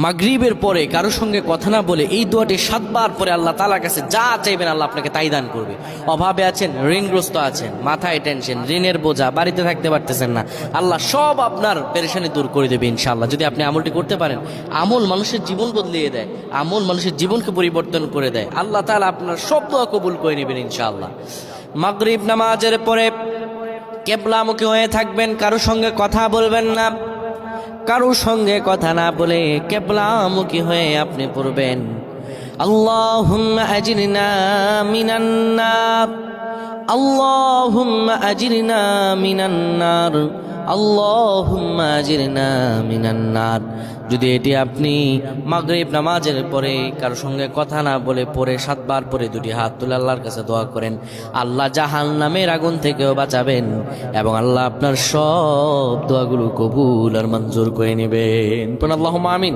মাগরিবের পরে কারো সঙ্গে কথা না বলে এই দোয়াটি 7 বার পরে আল্লাহ তাআলার কাছে যা চাইবেন আল্লাহ আপনাকে তাই দান করবে। অভাবে আছেন, ঋণগ্রস্ত আছেন, মাথায় টেনশন, ঋণের বোঝা, বাড়িতে থাকতে পারতেছেন না, আল্লাহ সব আপনার পেরেশানি দূর করে দেবে ইনশাআল্লাহ, যদি আপনি আমলটি করতে পারেন। আমল মানুষের জীবন বদলিয়ে দেয়, আমল মানুষের জীবনকে পরিবর্তন করে দেয়। আল্লাহ তাআলা আপনার সব দোয়া কবুল করে নেবেন ইনশাআল্লাহ। মাগরিব নামাজের পরে কিবলামুখী হয়ে থাকবেন, কারো সঙ্গে কথা বলবেন না, কারো সঙ্গে কথা না বলে কিবলামুখী হয়ে আপনি পড়বেন আল্লাহুম্মা আজরিনা মিনান নার, আল্লাহুম্মা আজরিনা মিনান নার, আল্লাহুম্মা আজরিনা মিনান নার। যদি এটি আপনি মাগরিব নামাজের পরে কারো সঙ্গে কথা না বলে পড়ে 7 বার পরে 2টি হাত তুলে আল্লাহর কাছে দোয়া করেন, আল্লাহ জাহান্নামের আগুন থেকেও বাঁচাবেন এবং আল্লাহ আপনার সব দোয়াগুলো কবুল আর মঞ্জুর করে নেবেন। আল্লাহুম্মা আমিন।